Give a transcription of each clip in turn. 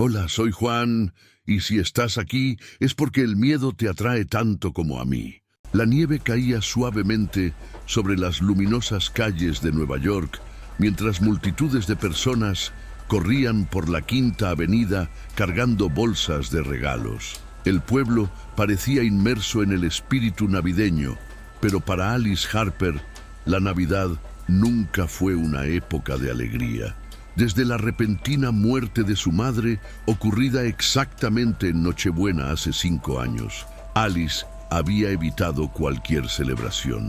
Hola, soy Juan, y si estás aquí es porque el miedo te atrae tanto como a mí. La nieve caía suavemente sobre las luminosas calles de Nueva York, mientras multitudes de personas corrían por la Quinta Avenida cargando bolsas de regalos. El pueblo parecía inmerso en el espíritu navideño, pero para Alice Harper, la Navidad nunca fue una época de alegría. Desde la repentina muerte de su madre, ocurrida exactamente en Nochebuena hace 5 años, Alice había evitado cualquier celebración.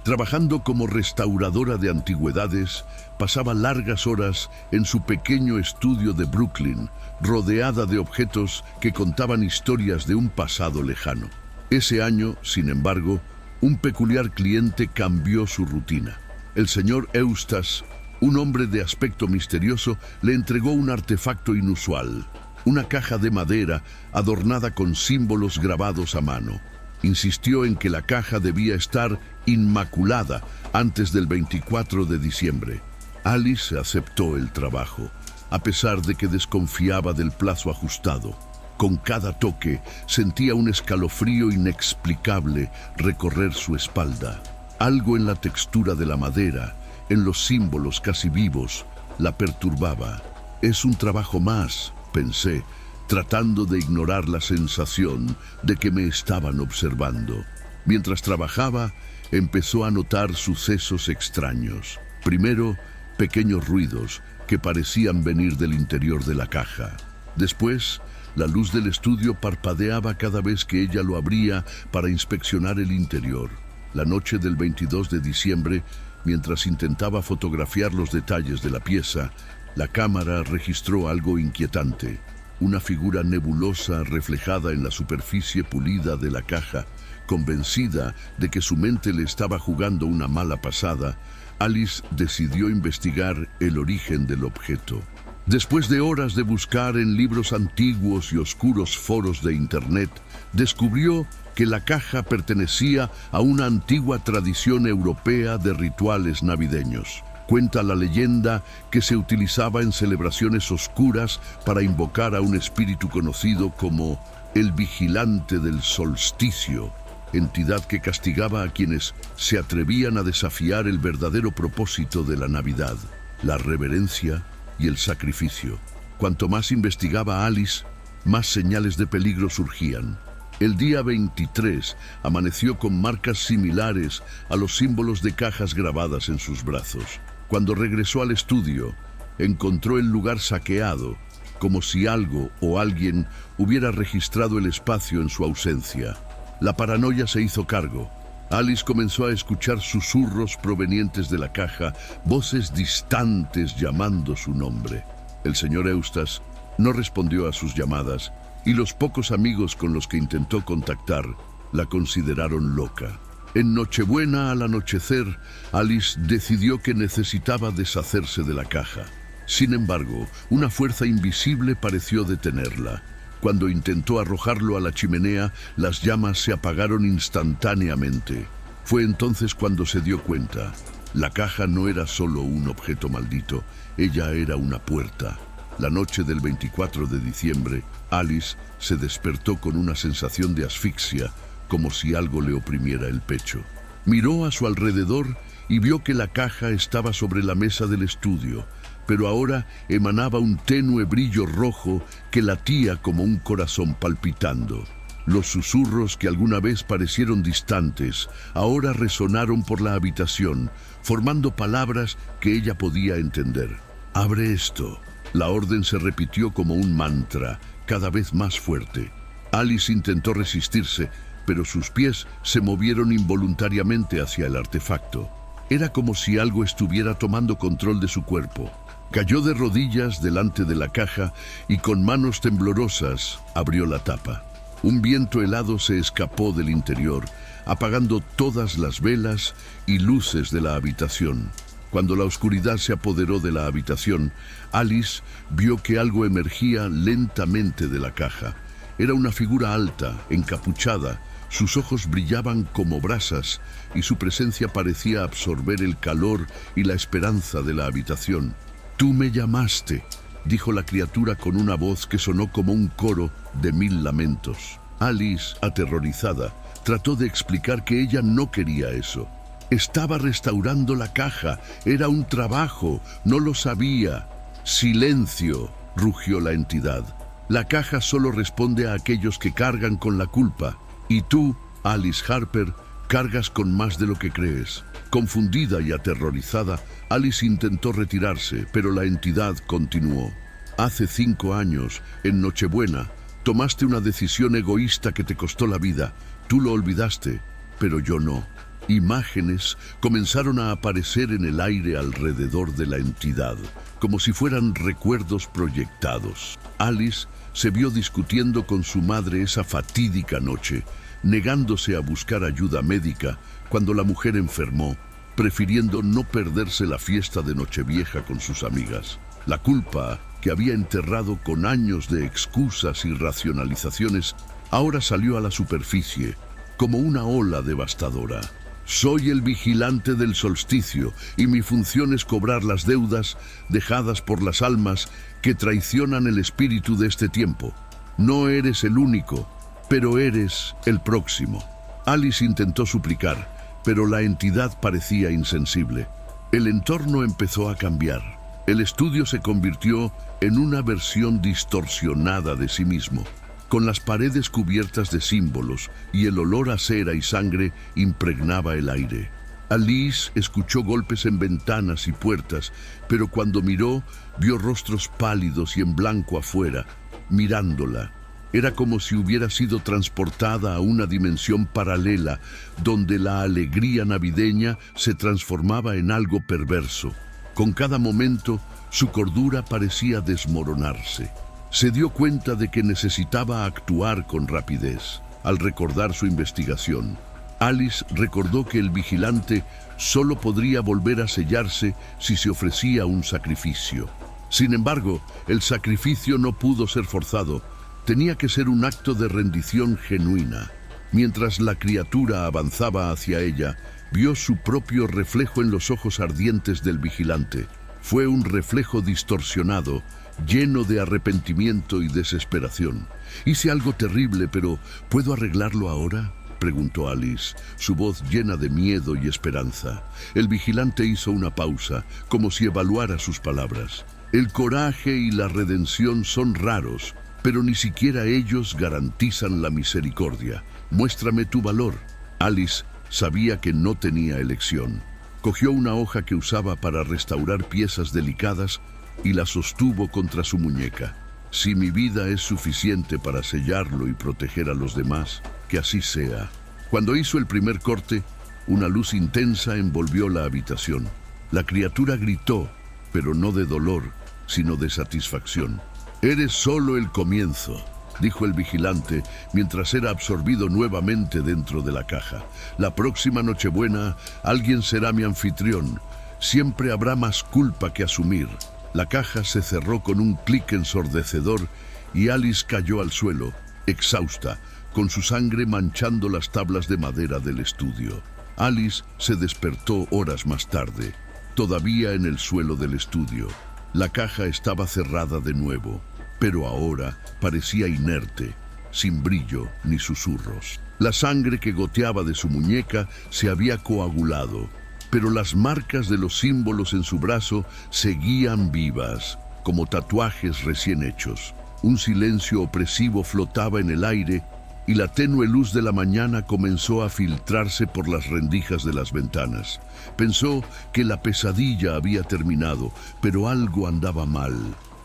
Trabajando como restauradora de antigüedades, pasaba largas horas en su pequeño estudio de Brooklyn, rodeada de objetos que contaban historias de un pasado lejano. Ese año, sin embargo, un peculiar cliente cambió su rutina. El señor Eustace, un hombre de aspecto misterioso, le entregó un artefacto inusual, una caja de madera adornada con símbolos grabados a mano. Insistió en que la caja debía estar inmaculada antes del 24 de diciembre. Alice aceptó el trabajo, a pesar de que desconfiaba del plazo ajustado. Con cada toque sentía un escalofrío inexplicable recorrer su espalda. Algo en la textura de la madera, en los símbolos casi vivos, la perturbaba. Es un trabajo más, pensé, tratando de ignorar la sensación de que me estaban observando. Mientras trabajaba, empezó a notar sucesos extraños. Primero, pequeños ruidos que parecían venir del interior de la caja. Después, la luz del estudio parpadeaba cada vez que ella lo abría para inspeccionar el interior. La noche del 22 de diciembre, mientras intentaba fotografiar los detalles de la pieza, la cámara registró algo inquietante. Una figura nebulosa reflejada en la superficie pulida de la caja. Convencida de que su mente le estaba jugando una mala pasada, Alice decidió investigar el origen del objeto. Después de horas de buscar en libros antiguos y oscuros foros de Internet, descubrió que la caja pertenecía a una antigua tradición europea de rituales navideños. Cuenta la leyenda que se utilizaba en celebraciones oscuras para invocar a un espíritu conocido como el vigilante del solsticio, entidad que castigaba a quienes se atrevían a desafiar el verdadero propósito de la Navidad, la reverencia y el sacrificio. Cuanto más investigaba Alice, más señales de peligro surgían. El día 23 amaneció con marcas similares a los símbolos de cajas grabadas en sus brazos. Cuando regresó al estudio, encontró el lugar saqueado, como si algo o alguien hubiera registrado el espacio en su ausencia. La paranoia se hizo cargo. Alice comenzó a escuchar susurros provenientes de la caja, voces distantes llamando su nombre. El señor Eustace no respondió a sus llamadas, y los pocos amigos con los que intentó contactar la consideraron loca. En Nochebuena, al anochecer, Alice decidió que necesitaba deshacerse de la caja. Sin embargo, una fuerza invisible pareció detenerla. Cuando intentó arrojarlo a la chimenea, las llamas se apagaron instantáneamente. Fue entonces cuando se dio cuenta. La caja no era solo un objeto maldito, ella era una puerta. La noche del 24 de diciembre, Alice se despertó con una sensación de asfixia, como si algo le oprimiera el pecho. Miró a su alrededor y vio que la caja estaba sobre la mesa del estudio, pero ahora emanaba un tenue brillo rojo que latía como un corazón palpitando. Los susurros que alguna vez parecieron distantes, ahora resonaron por la habitación, formando palabras que ella podía entender. «Abre esto». La orden se repitió como un mantra, cada vez más fuerte. Alice intentó resistirse, pero sus pies se movieron involuntariamente hacia el artefacto. Era como si algo estuviera tomando control de su cuerpo. Cayó de rodillas delante de la caja y con manos temblorosas abrió la tapa. Un viento helado se escapó del interior, apagando todas las velas y luces de la habitación. Cuando la oscuridad se apoderó de la habitación, Alice vio que algo emergía lentamente de la caja. Era una figura alta, encapuchada, sus ojos brillaban como brasas y su presencia parecía absorber el calor y la esperanza de la habitación. «Tú me llamaste», dijo la criatura con una voz que sonó como un coro de 1000 lamentos. Alice, aterrorizada, trató de explicar que ella no quería eso. Estaba restaurando la caja, era un trabajo, no lo sabía. ¡Silencio!, rugió la entidad. La caja solo responde a aquellos que cargan con la culpa. Y tú, Alice Harper, cargas con más de lo que crees. Confundida y aterrorizada, Alice intentó retirarse, pero la entidad continuó. Hace 5 años, en Nochebuena, tomaste una decisión egoísta que te costó la vida. Tú lo olvidaste, pero yo no. Imágenes comenzaron a aparecer en el aire alrededor de la entidad, como si fueran recuerdos proyectados. Alice se vio discutiendo con su madre esa fatídica noche, negándose a buscar ayuda médica cuando la mujer enfermó, prefiriendo no perderse la fiesta de Nochevieja con sus amigas. La culpa, que había enterrado con años de excusas y racionalizaciones, ahora salió a la superficie, como una ola devastadora. Soy el vigilante del solsticio y mi función es cobrar las deudas dejadas por las almas que traicionan el espíritu de este tiempo. No eres el único, pero eres el próximo. Alice intentó suplicar, pero la entidad parecía insensible. El entorno empezó a cambiar. El estudio se convirtió en una versión distorsionada de sí mismo, con las paredes cubiertas de símbolos y el olor a cera y sangre impregnaba el aire. Alice escuchó golpes en ventanas y puertas, pero cuando miró, vio rostros pálidos y en blanco afuera, mirándola. Era como si hubiera sido transportada a una dimensión paralela, donde la alegría navideña se transformaba en algo perverso. Con cada momento, su cordura parecía desmoronarse. Se dio cuenta de que necesitaba actuar con rapidez. Al recordar su investigación, Alice recordó que el vigilante solo podría volver a sellarse si se ofrecía un sacrificio. Sin embargo, el sacrificio no pudo ser forzado. Tenía que ser un acto de rendición genuina. Mientras la criatura avanzaba hacia ella, vio su propio reflejo en los ojos ardientes del vigilante. Fue un reflejo distorsionado, lleno de arrepentimiento y desesperación. Hice algo terrible, pero ¿puedo arreglarlo ahora?, preguntó Alice, su voz llena de miedo y esperanza. El vigilante hizo una pausa, como si evaluara sus palabras. El coraje y la redención son raros, pero ni siquiera ellos garantizan la misericordia. Muéstrame tu valor. Alice sabía que no tenía elección. Cogió una hoja que usaba para restaurar piezas delicadas y la sostuvo contra su muñeca. Si mi vida es suficiente para sellarlo y proteger a los demás, que así sea. Cuando hizo el primer corte, una luz intensa envolvió la habitación. La criatura gritó, pero no de dolor, sino de satisfacción. «Eres solo el comienzo», dijo el vigilante mientras era absorbido nuevamente dentro de la caja. «La próxima Nochebuena, alguien será mi anfitrión. Siempre habrá más culpa que asumir». La caja se cerró con un clic ensordecedor y Alice cayó al suelo, exhausta, con su sangre manchando las tablas de madera del estudio. Alice se despertó horas más tarde, todavía en el suelo del estudio. La caja estaba cerrada de nuevo, pero ahora parecía inerte, sin brillo ni susurros. La sangre que goteaba de su muñeca se había coagulado, pero las marcas de los símbolos en su brazo seguían vivas, como tatuajes recién hechos. Un silencio opresivo flotaba en el aire y la tenue luz de la mañana comenzó a filtrarse por las rendijas de las ventanas. Pensó que la pesadilla había terminado, pero algo andaba mal.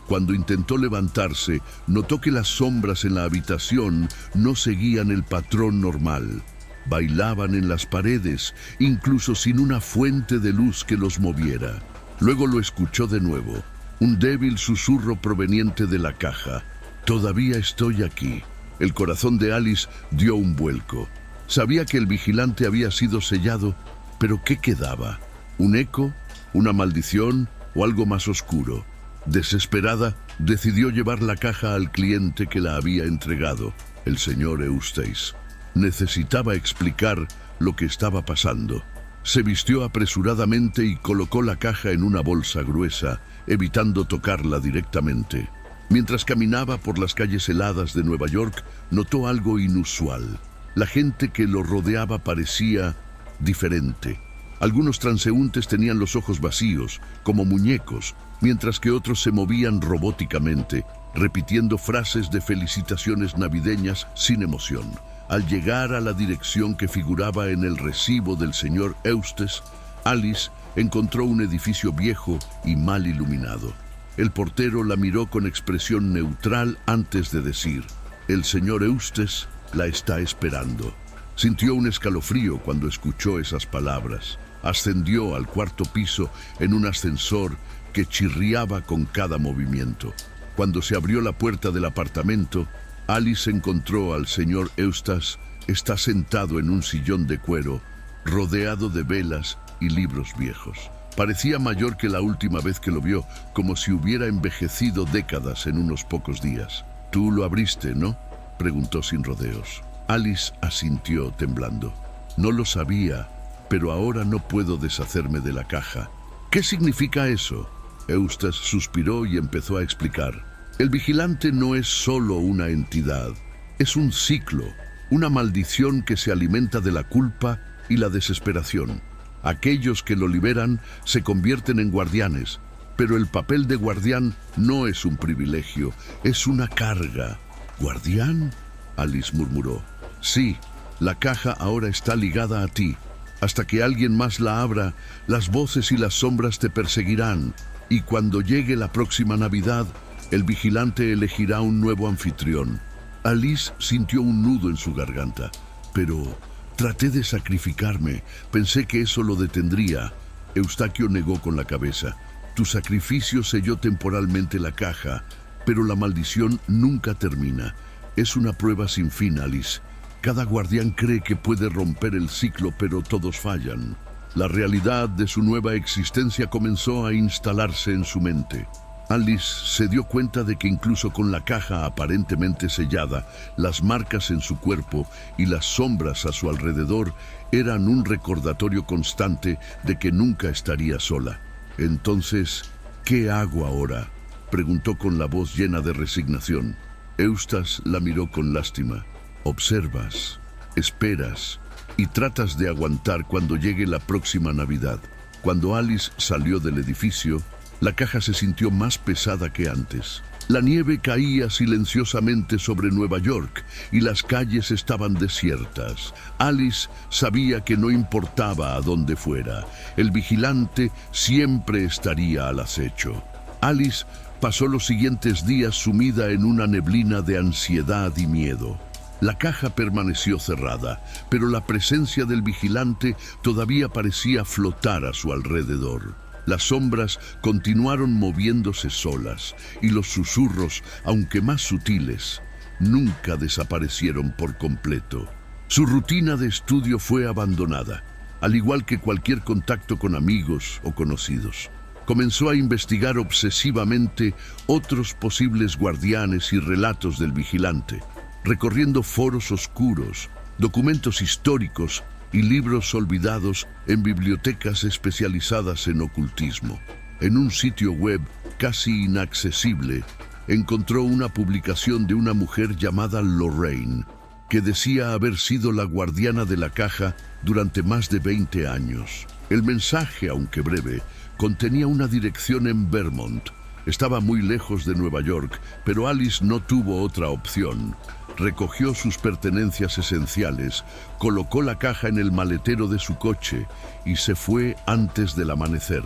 Cuando intentó levantarse, notó que las sombras en la habitación no seguían el patrón normal. Bailaban en las paredes, incluso sin una fuente de luz que los moviera. Luego lo escuchó de nuevo, un débil susurro proveniente de la caja. «Todavía estoy aquí». El corazón de Alice dio un vuelco. Sabía que el vigilante había sido sellado, pero ¿qué quedaba? ¿Un eco? ¿Una maldición? ¿O algo más oscuro? Desesperada, decidió llevar la caja al cliente que la había entregado, el señor Eustace. Necesitaba explicar lo que estaba pasando. Se vistió apresuradamente y colocó la caja en una bolsa gruesa, evitando tocarla directamente. Mientras caminaba por las calles heladas de Nueva York, notó algo inusual. La gente que lo rodeaba parecía diferente. Algunos transeúntes tenían los ojos vacíos, como muñecos, mientras que otros se movían robóticamente, repitiendo frases de felicitaciones navideñas sin emoción. Al llegar a la dirección que figuraba en el recibo del señor Eustace, Alice encontró un edificio viejo y mal iluminado. El portero la miró con expresión neutral antes de decir: «El señor Eustace la está esperando». Sintió un escalofrío cuando escuchó esas palabras. Ascendió al cuarto piso en un ascensor que chirriaba con cada movimiento. Cuando se abrió la puerta del apartamento, Alice encontró al señor Eustace. Está sentado en un sillón de cuero, rodeado de velas y libros viejos. Parecía mayor que la última vez que lo vio, como si hubiera envejecido décadas en unos pocos días. «Tú lo abriste, ¿no?», preguntó sin rodeos. Alice asintió temblando. «No lo sabía, pero ahora no puedo deshacerme de la caja». «¿Qué significa eso?». Eustace suspiró y empezó a explicar. «El vigilante no es solo una entidad, es un ciclo, una maldición que se alimenta de la culpa y la desesperación. Aquellos que lo liberan se convierten en guardianes, pero el papel de guardián no es un privilegio, es una carga». «¿Guardián?», Alice murmuró. «Sí, la caja ahora está ligada a ti. Hasta que alguien más la abra, las voces y las sombras te perseguirán, y cuando llegue la próxima Navidad, el vigilante elegirá un nuevo anfitrión». Alice sintió un nudo en su garganta. «Pero traté de sacrificarme, pensé que eso lo detendría». Eustaquio negó con la cabeza. «Tu sacrificio selló temporalmente la caja, pero la maldición nunca termina. Es una prueba sin fin, Alice. Cada guardián cree que puede romper el ciclo, pero todos fallan». La realidad de su nueva existencia comenzó a instalarse en su mente. Alice se dio cuenta de que incluso con la caja aparentemente sellada, las marcas en su cuerpo y las sombras a su alrededor eran un recordatorio constante de que nunca estaría sola. «Entonces, ¿qué hago ahora?», preguntó con la voz llena de resignación. Eustace la miró con lástima. «Observas, esperas y tratas de aguantar cuando llegue la próxima Navidad». Cuando Alice salió del edificio, la caja se sintió más pesada que antes. La nieve caía silenciosamente sobre Nueva York y las calles estaban desiertas. Alice sabía que no importaba a dónde fuera, el vigilante siempre estaría al acecho. Alice pasó los siguientes días sumida en una neblina de ansiedad y miedo. La caja permaneció cerrada, pero la presencia del vigilante todavía parecía flotar a su alrededor. Las sombras continuaron moviéndose solas, y los susurros, aunque más sutiles, nunca desaparecieron por completo. Su rutina de estudio fue abandonada, al igual que cualquier contacto con amigos o conocidos. Comenzó a investigar obsesivamente otros posibles guardianes y relatos del vigilante, recorriendo foros oscuros, documentos históricos y libros olvidados en bibliotecas especializadas en ocultismo. En un sitio web casi inaccesible, encontró una publicación de una mujer llamada Lorraine, que decía haber sido la guardiana de la caja durante más de 20 años. El mensaje, aunque breve, contenía una dirección en Vermont. Estaba muy lejos de Nueva York, pero Alice no tuvo otra opción. Recogió sus pertenencias esenciales, colocó la caja en el maletero de su coche y se fue antes del amanecer.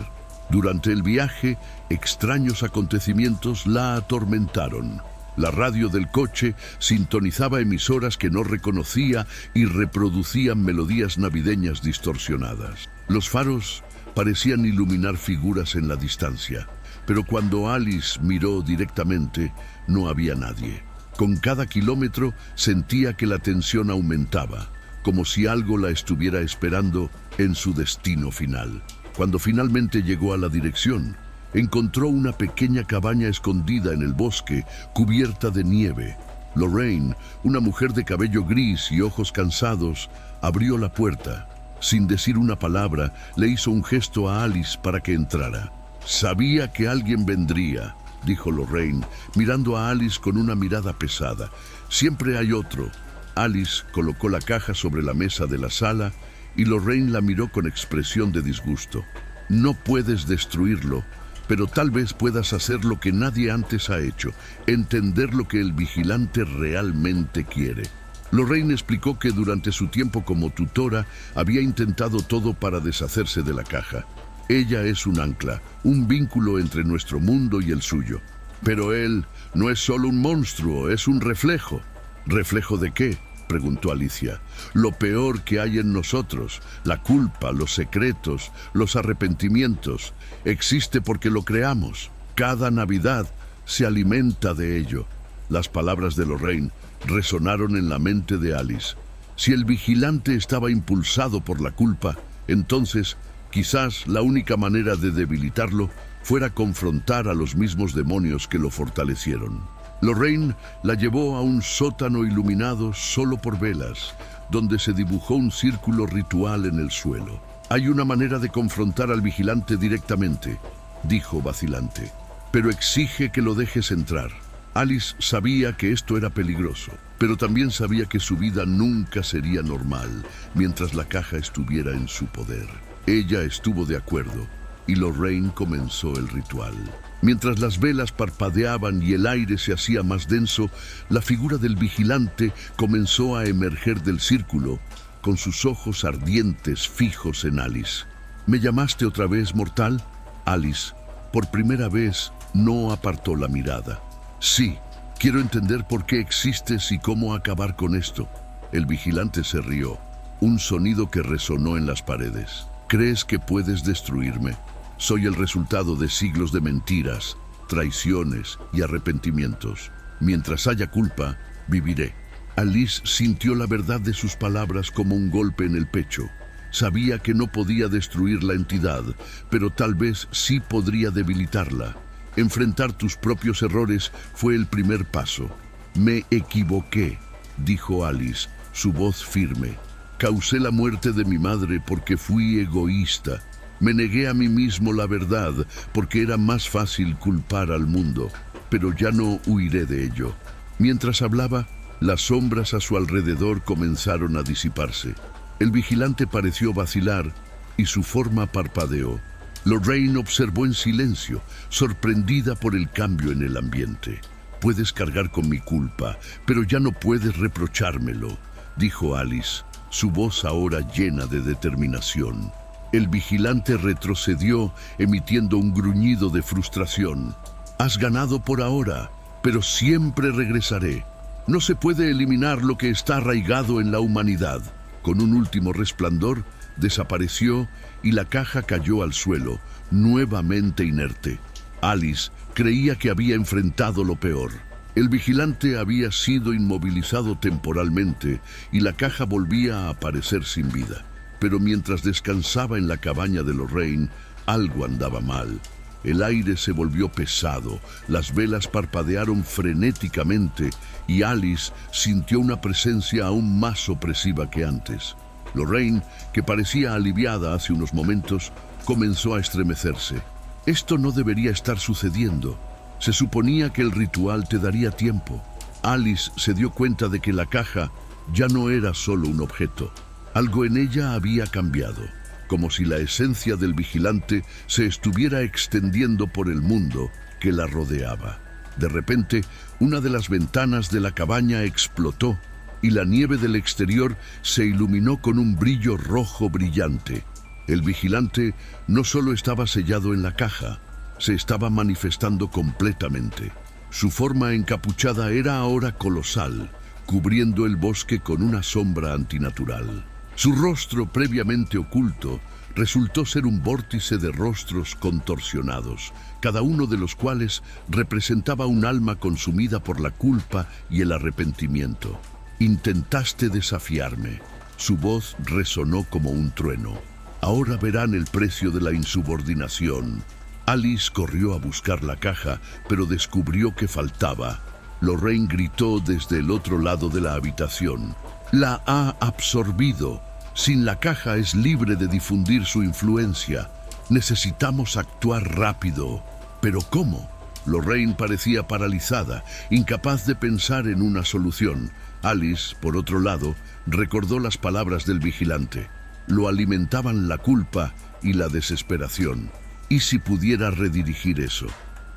Durante el viaje, extraños acontecimientos la atormentaron. La radio del coche sintonizaba emisoras que no reconocía y reproducían melodías navideñas distorsionadas. Los faros parecían iluminar figuras en la distancia, pero cuando Alice miró directamente, no había nadie. Con cada kilómetro sentía que la tensión aumentaba, como si algo la estuviera esperando en su destino final. Cuando finalmente llegó a la dirección, encontró una pequeña cabaña escondida en el bosque, cubierta de nieve. Lorraine, una mujer de cabello gris y ojos cansados, abrió la puerta. Sin decir una palabra, le hizo un gesto a Alice para que entrara. «Sabía que alguien vendría», dijo Lorraine, mirando a Alice con una mirada pesada. «Siempre hay otro». Alice colocó la caja sobre la mesa de la sala y Lorraine la miró con expresión de disgusto. «No puedes destruirlo, pero tal vez puedas hacer lo que nadie antes ha hecho, entender lo que el vigilante realmente quiere». Lorraine explicó que durante su tiempo como tutora había intentado todo para deshacerse de la caja. Ella es un ancla, un vínculo entre nuestro mundo y el suyo. Pero él no es solo un monstruo, es un reflejo. ¿Reflejo de qué?, preguntó Alicia. Lo peor que hay en nosotros, la culpa, los secretos, los arrepentimientos, existe porque lo creamos. Cada Navidad se alimenta de ello. Las palabras de Lorraine resonaron en la mente de Alice. Si el vigilante estaba impulsado por la culpa, entonces quizás la única manera de debilitarlo fuera confrontar a los mismos demonios que lo fortalecieron. Lorraine la llevó a un sótano iluminado solo por velas, donde se dibujó un círculo ritual en el suelo. «Hay una manera de confrontar al vigilante directamente», dijo vacilante, «pero exige que lo dejes entrar». Alice sabía que esto era peligroso, pero también sabía que su vida nunca sería normal mientras la caja estuviera en su poder. Ella estuvo de acuerdo y Lorraine comenzó el ritual. Mientras las velas parpadeaban y el aire se hacía más denso, la figura del vigilante comenzó a emerger del círculo, con sus ojos ardientes fijos en Alice. «¿Me llamaste otra vez, mortal?» Alice, por primera vez, no apartó la mirada. «Sí, quiero entender por qué existes y cómo acabar con esto». El vigilante se rió, un sonido que resonó en las paredes. «¿Crees que puedes destruirme? Soy el resultado de siglos de mentiras, traiciones y arrepentimientos. Mientras haya culpa, viviré». Alice sintió la verdad de sus palabras como un golpe en el pecho. Sabía que no podía destruir la entidad, pero tal vez sí podría debilitarla. Enfrentar tus propios errores fue el primer paso. «Me equivoqué», dijo Alice, su voz firme. «Causé la muerte de mi madre porque fui egoísta. Me negué a mí mismo la verdad porque era más fácil culpar al mundo, pero ya no huiré de ello». Mientras hablaba, las sombras a su alrededor comenzaron a disiparse. El vigilante pareció vacilar y su forma parpadeó. Lorraine observó en silencio, sorprendida por el cambio en el ambiente. «Puedes cargar con mi culpa, pero ya no puedes reprochármelo», dijo Alice, su voz ahora llena de determinación. El vigilante retrocedió, emitiendo un gruñido de frustración. «Has ganado por ahora, pero siempre regresaré. No se puede eliminar lo que está arraigado en la humanidad». Con un último resplandor, desapareció y la caja cayó al suelo, nuevamente inerte. Alice creía que había enfrentado lo peor. El vigilante había sido inmovilizado temporalmente y la caja volvía a aparecer sin vida. Pero mientras descansaba en la cabaña de Lorraine, algo andaba mal. El aire se volvió pesado, las velas parpadearon frenéticamente y Alice sintió una presencia aún más opresiva que antes. Lorraine, que parecía aliviada hace unos momentos, comenzó a estremecerse. «Esto no debería estar sucediendo. Se suponía que el ritual te daría tiempo». Alice se dio cuenta de que la caja ya no era solo un objeto. Algo en ella había cambiado, como si la esencia del vigilante se estuviera extendiendo por el mundo que la rodeaba. De repente, una de las ventanas de la cabaña explotó y la nieve del exterior se iluminó con un brillo rojo brillante. El vigilante no solo estaba sellado en la caja, se estaba manifestando completamente. Su forma encapuchada era ahora colosal, cubriendo el bosque con una sombra antinatural. Su rostro previamente oculto resultó ser un vórtice de rostros contorsionados, cada uno de los cuales representaba un alma consumida por la culpa y el arrepentimiento. «Intentaste desafiarme». Su voz resonó como un trueno. «Ahora verán el precio de la insubordinación». Alice corrió a buscar la caja, pero descubrió que faltaba. Lorraine gritó desde el otro lado de la habitación. «La ha absorbido». Sin la caja es libre de difundir su influencia. Necesitamos actuar rápido. ¿Pero cómo? Lorraine parecía paralizada, incapaz de pensar en una solución. Alice, por otro lado, recordó las palabras del vigilante. Lo alimentaban la culpa y la desesperación. ¿Y si pudiera redirigir eso?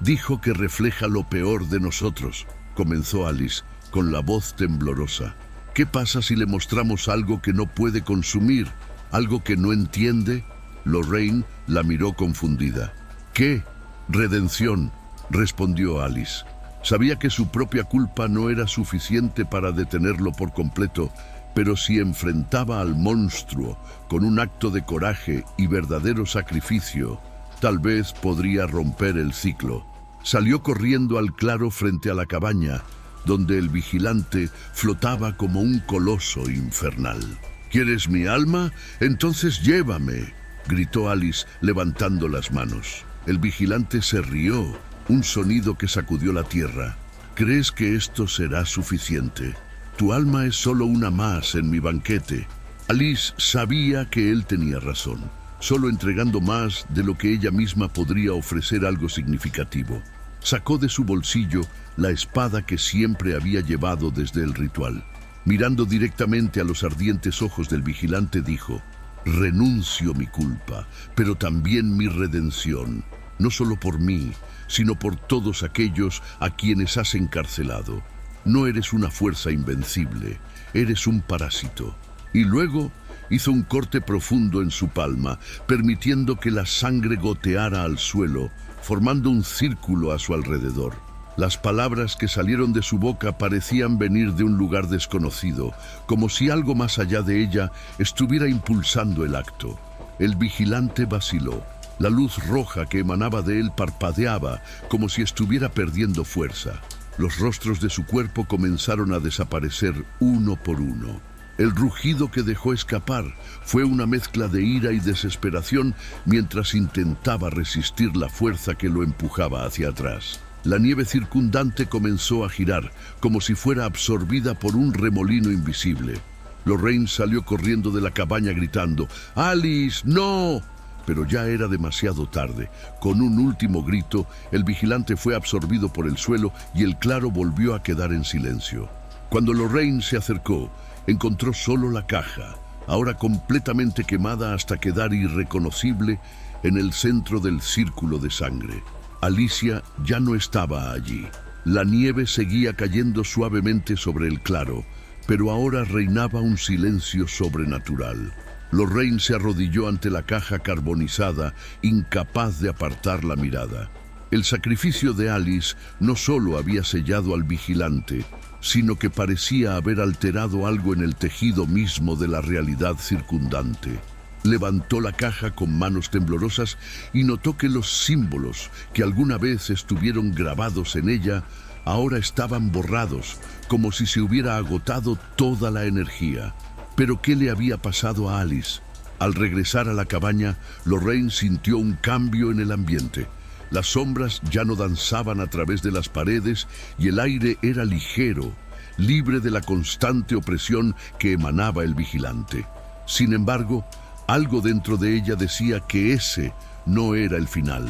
Dijo que refleja lo peor de nosotros, comenzó Alice, con la voz temblorosa. ¿Qué pasa si le mostramos algo que no puede consumir, algo que no entiende? Lorraine la miró confundida. ¿Qué? Redención, respondió Alice. Sabía que su propia culpa no era suficiente para detenerlo por completo, pero si enfrentaba al monstruo con un acto de coraje y verdadero sacrificio, tal vez podría romper el ciclo. Salió corriendo al claro frente a la cabaña, donde el vigilante flotaba como un coloso infernal. ¿Quieres mi alma? Entonces llévame, gritó Alice levantando las manos. El vigilante se rió, un sonido que sacudió la tierra. ¿Crees que esto será suficiente? Tu alma es solo una más en mi banquete. Alice sabía que él tenía razón, solo entregando más de lo que ella misma podría ofrecer algo significativo. Sacó de su bolsillo la espada que siempre había llevado desde el ritual. Mirando directamente a los ardientes ojos del vigilante, dijo: renuncio mi culpa, pero también mi redención, no solo por mí, sino por todos aquellos a quienes has encarcelado. No eres una fuerza invencible, eres un parásito. Y luego hizo un corte profundo en su palma, permitiendo que la sangre goteara al suelo, formando un círculo a su alrededor. Las palabras que salieron de su boca parecían venir de un lugar desconocido, como si algo más allá de ella estuviera impulsando el acto. El vigilante vaciló. La luz roja que emanaba de él parpadeaba, como si estuviera perdiendo fuerza. Los rostros de su cuerpo comenzaron a desaparecer uno por uno. El rugido que dejó escapar fue una mezcla de ira y desesperación mientras intentaba resistir la fuerza que lo empujaba hacia atrás. La nieve circundante comenzó a girar, como si fuera absorbida por un remolino invisible. Lorraine salió corriendo de la cabaña gritando: ¡Alice, no! Pero ya era demasiado tarde. Con un último grito, el vigilante fue absorbido por el suelo y el claro volvió a quedar en silencio. Cuando Lorraine se acercó, encontró solo la caja, ahora completamente quemada hasta quedar irreconocible en el centro del círculo de sangre. Alicia ya no estaba allí. La nieve seguía cayendo suavemente sobre el claro, pero ahora reinaba un silencio sobrenatural. Lorraine se arrodilló ante la caja carbonizada, incapaz de apartar la mirada. El sacrificio de Alice no solo había sellado al vigilante, sino que parecía haber alterado algo en el tejido mismo de la realidad circundante. Levantó la caja con manos temblorosas y notó que los símbolos que alguna vez estuvieron grabados en ella ahora estaban borrados, como si se hubiera agotado toda la energía. ¿Pero qué le había pasado a Alice? Al regresar a la cabaña, Lorraine sintió un cambio en el ambiente. Las sombras ya no danzaban a través de las paredes y el aire era ligero, libre de la constante opresión que emanaba el vigilante. Sin embargo, algo dentro de ella decía que ese no era el final.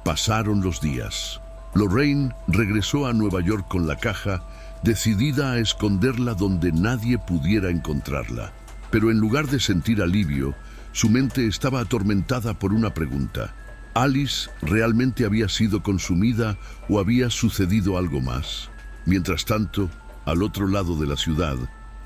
Pasaron los días. Lorraine regresó a Nueva York con la caja, decidida a esconderla donde nadie pudiera encontrarla. Pero en lugar de sentir alivio, su mente estaba atormentada por una pregunta. ¿Alice realmente había sido consumida o había sucedido algo más? Mientras tanto, al otro lado de la ciudad,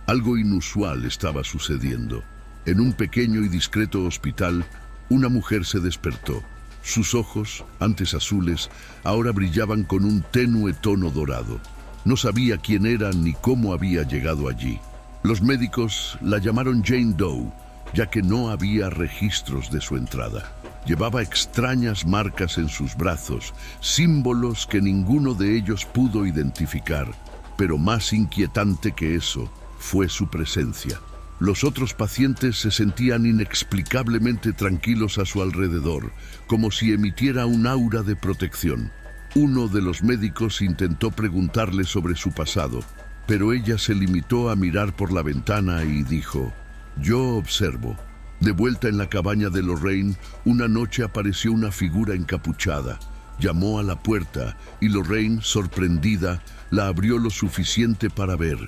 algo inusual estaba sucediendo. En un pequeño y discreto hospital, una mujer se despertó. Sus ojos, antes azules, ahora brillaban con un tenue tono dorado. No sabía quién era ni cómo había llegado allí. Los médicos la llamaron Jane Doe, ya que no había registros de su entrada. Llevaba extrañas marcas en sus brazos, símbolos que ninguno de ellos pudo identificar, pero más inquietante que eso fue su presencia. Los otros pacientes se sentían inexplicablemente tranquilos a su alrededor, como si emitiera un aura de protección. Uno de los médicos intentó preguntarle sobre su pasado, pero ella se limitó a mirar por la ventana y dijo: Yo observo. De vuelta en la cabaña de Lorraine, una noche apareció una figura encapuchada. Llamó a la puerta y Lorraine, sorprendida, la abrió lo suficiente para ver.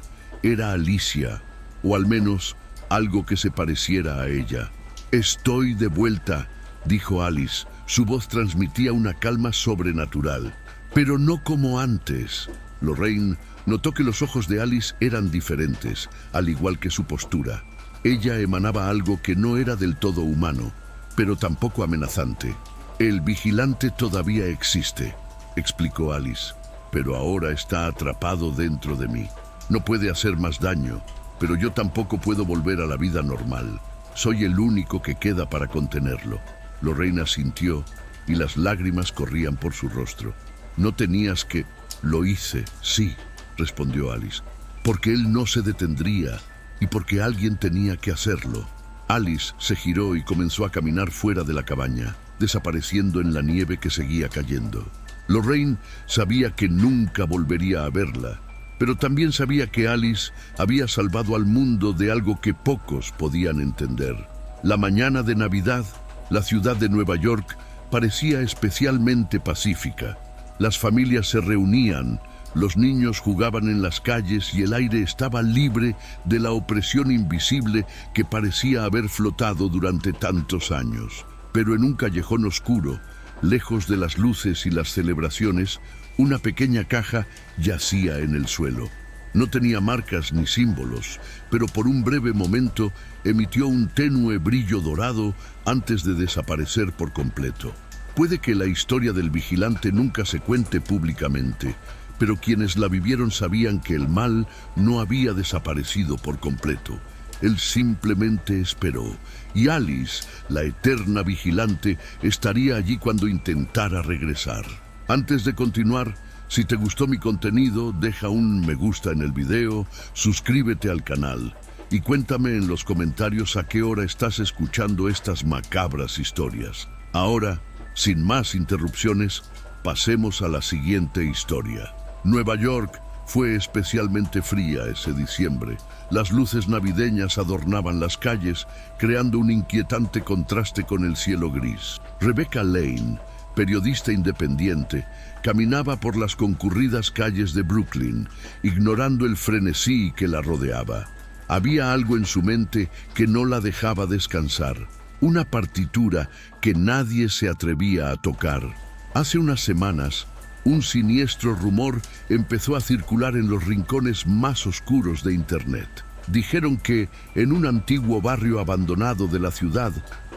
Era Alicia, o al menos algo que se pareciera a ella. «Estoy de vuelta», dijo Alice. Su voz transmitía una calma sobrenatural. «Pero no como antes». Lorraine notó que los ojos de Alice eran diferentes, al igual que su postura. Ella emanaba algo que no era del todo humano, pero tampoco amenazante. «El vigilante todavía existe», explicó Alice, «pero ahora está atrapado dentro de mí. No puede hacer más daño, pero yo tampoco puedo volver a la vida normal. Soy el único que queda para contenerlo». Lorraine asintió y las lágrimas corrían por su rostro. «No tenías que...» «Lo hice, sí», respondió Alice, «porque él no se detendría y porque alguien tenía que hacerlo». Alice se giró y comenzó a caminar fuera de la cabaña, desapareciendo en la nieve que seguía cayendo. Lorraine sabía que nunca volvería a verla, pero también sabía que Alice había salvado al mundo de algo que pocos podían entender. La mañana de Navidad, la ciudad de Nueva York parecía especialmente pacífica. Las familias se reunían, los niños jugaban en las calles y el aire estaba libre de la opresión invisible que parecía haber flotado durante tantos años. Pero en un callejón oscuro, lejos de las luces y las celebraciones, una pequeña caja yacía en el suelo. No tenía marcas ni símbolos, pero por un breve momento emitió un tenue brillo dorado antes de desaparecer por completo. Puede que la historia del vigilante nunca se cuente públicamente, pero quienes la vivieron sabían que el mal no había desaparecido por completo. Él simplemente esperó, y Alice, la eterna vigilante, estaría allí cuando intentara regresar. Antes de continuar, si te gustó mi contenido, deja un me gusta en el video, suscríbete al canal y cuéntame en los comentarios a qué hora estás escuchando estas macabras historias. Ahora, sin más interrupciones, pasemos a la siguiente historia. Nueva York fue especialmente fría ese diciembre. Las luces navideñas adornaban las calles, creando un inquietante contraste con el cielo gris. Rebecca Lane, periodista independiente, caminaba por las concurridas calles de Brooklyn, ignorando el frenesí que la rodeaba. Había algo en su mente que no la dejaba descansar, una partitura que nadie se atrevía a tocar. Hace unas semanas, un siniestro rumor empezó a circular en los rincones más oscuros de Internet. Dijeron que, en un antiguo barrio abandonado de la ciudad,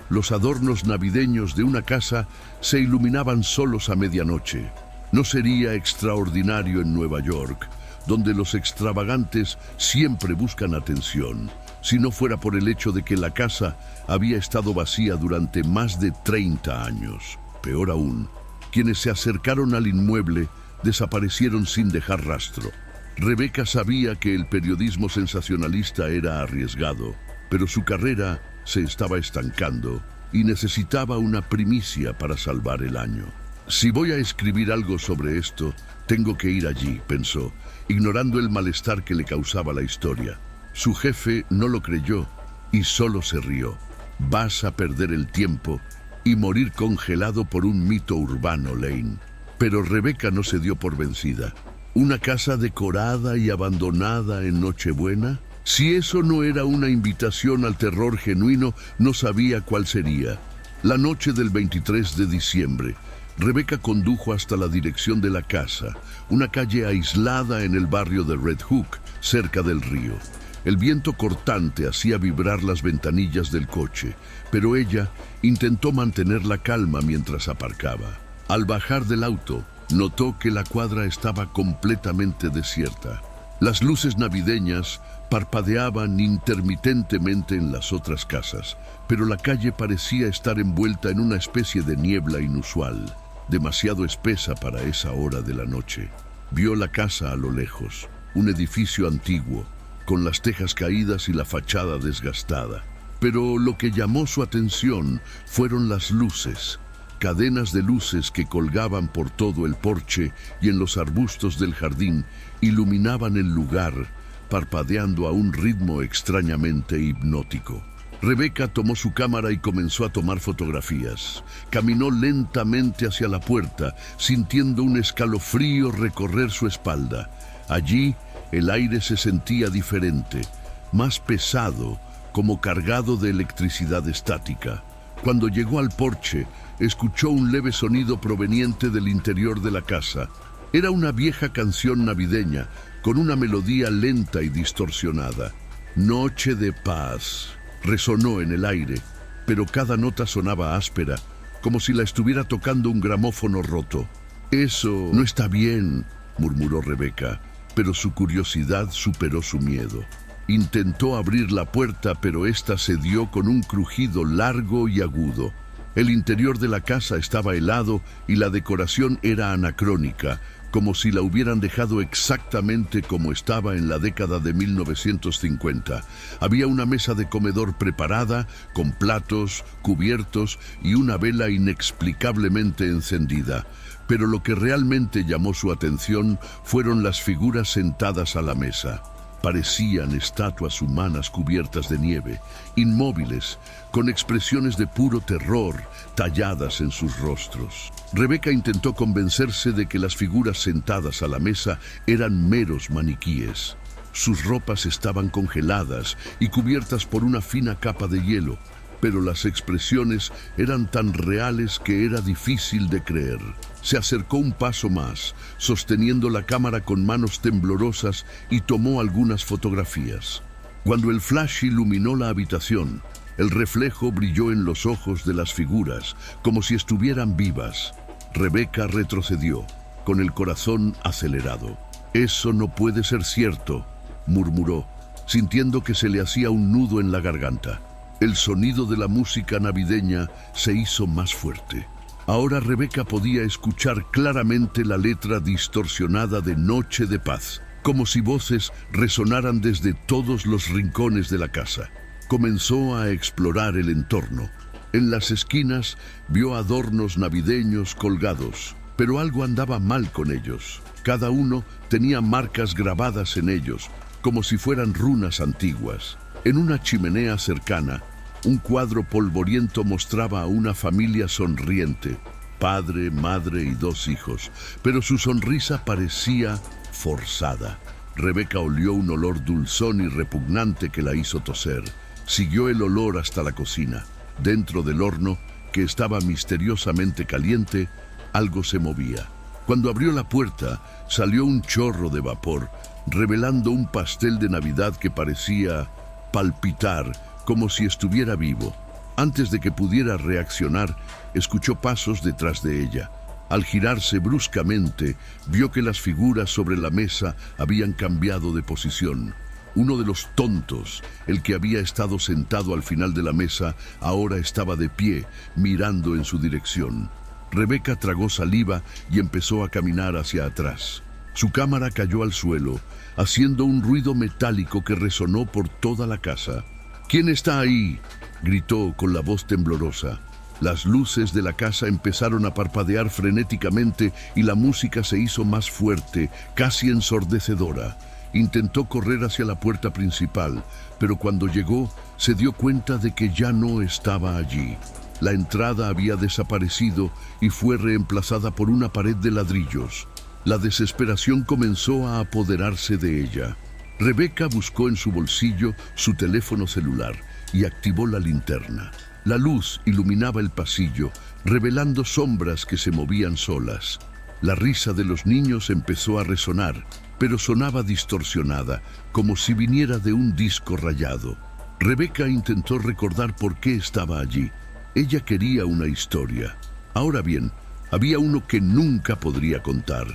los adornos navideños de una casa se iluminaban solos a medianoche. No sería extraordinario en Nueva York, donde los extravagantes siempre buscan atención, si no fuera por el hecho de que la casa había estado vacía durante más de 30 años. Peor aún, quienes se acercaron al inmueble desaparecieron sin dejar rastro. Rebecca sabía que el periodismo sensacionalista era arriesgado, pero su carrera se estaba estancando y necesitaba una primicia para salvar el año. Si voy a escribir algo sobre esto, tengo que ir allí, pensó, ignorando el malestar que le causaba la historia. Su jefe no lo creyó y solo se rió. Vas a perder el tiempo y morir congelado por un mito urbano, Lane. Pero Rebecca no se dio por vencida. ¿Una casa decorada y abandonada en Nochebuena? Si eso no era una invitación al terror genuino, no sabía cuál sería. La noche del 23 de diciembre, Rebecca condujo hasta la dirección de la casa, una calle aislada en el barrio de Red Hook, cerca del río. El viento cortante hacía vibrar las ventanillas del coche, pero ella intentó mantener la calma mientras aparcaba. Al bajar del auto, notó que la cuadra estaba completamente desierta. Las luces navideñas parpadeaban intermitentemente en las otras casas, pero la calle parecía estar envuelta en una especie de niebla inusual, demasiado espesa para esa hora de la noche. Vio la casa a lo lejos, un edificio antiguo, con las tejas caídas y la fachada desgastada. Pero lo que llamó su atención fueron las luces, cadenas de luces que colgaban por todo el porche y en los arbustos del jardín, iluminaban el lugar, parpadeando a un ritmo extrañamente hipnótico. Rebeca tomó su cámara y comenzó a tomar fotografías. Caminó lentamente hacia la puerta, sintiendo un escalofrío recorrer su espalda. Allí, el aire se sentía diferente, más pesado, como cargado de electricidad estática. Cuando llegó al porche, escuchó un leve sonido proveniente del interior de la casa. Era una vieja canción navideña, con una melodía lenta y distorsionada. Noche de paz. Resonó en el aire, pero cada nota sonaba áspera, como si la estuviera tocando un gramófono roto. «Eso no está bien», murmuró Rebeca, pero su curiosidad superó su miedo. Intentó abrir la puerta, pero ésta cedió con un crujido largo y agudo. El interior de la casa estaba helado y la decoración era anacrónica, como si la hubieran dejado exactamente como estaba en la década de 1950. Había una mesa de comedor preparada, con platos, cubiertos y una vela inexplicablemente encendida. Pero lo que realmente llamó su atención fueron las figuras sentadas a la mesa. Parecían estatuas humanas cubiertas de nieve, inmóviles, con expresiones de puro terror talladas en sus rostros. Rebeca intentó convencerse de que las figuras sentadas a la mesa eran meros maniquíes. Sus ropas estaban congeladas y cubiertas por una fina capa de hielo, pero las expresiones eran tan reales que era difícil de creer. Se acercó un paso más, sosteniendo la cámara con manos temblorosas, y tomó algunas fotografías. Cuando el flash iluminó la habitación, el reflejo brilló en los ojos de las figuras, como si estuvieran vivas. Rebeca retrocedió, con el corazón acelerado. «Eso no puede ser cierto», murmuró, sintiendo que se le hacía un nudo en la garganta. El sonido de la música navideña se hizo más fuerte. Ahora Rebeca podía escuchar claramente la letra distorsionada de Noche de Paz, como si voces resonaran desde todos los rincones de la casa. Comenzó a explorar el entorno. En las esquinas vio adornos navideños colgados, pero algo andaba mal con ellos. Cada uno tenía marcas grabadas en ellos, como si fueran runas antiguas. En una chimenea cercana, un cuadro polvoriento mostraba a una familia sonriente, padre, madre y 2 hijos, pero su sonrisa parecía forzada. Rebeca olió un olor dulzón y repugnante que la hizo toser. Siguió el olor hasta la cocina. Dentro del horno, que estaba misteriosamente caliente, algo se movía. Cuando abrió la puerta, salió un chorro de vapor, revelando un pastel de Navidad que parecía palpitar, como si estuviera vivo. Antes de que pudiera reaccionar, escuchó pasos detrás de ella. Al girarse bruscamente, vio que las figuras sobre la mesa habían cambiado de posición. Uno de los tontos, el que había estado sentado al final de la mesa, ahora estaba de pie, mirando en su dirección. Rebeca tragó saliva y empezó a caminar hacia atrás. Su cámara cayó al suelo, haciendo un ruido metálico que resonó por toda la casa. «¿Quién está ahí?», gritó con la voz temblorosa. Las luces de la casa empezaron a parpadear frenéticamente y la música se hizo más fuerte, casi ensordecedora. Intentó correr hacia la puerta principal, pero cuando llegó se dio cuenta de que ya no estaba allí. La entrada había desaparecido y fue reemplazada por una pared de ladrillos. La desesperación comenzó a apoderarse de ella. Rebeca buscó en su bolsillo su teléfono celular y activó la linterna. La luz iluminaba el pasillo, revelando sombras que se movían solas. La risa de los niños empezó a resonar, pero sonaba distorsionada, como si viniera de un disco rayado. Rebeca intentó recordar por qué estaba allí. Ella quería una historia. Ahora bien, había uno que nunca podría contar.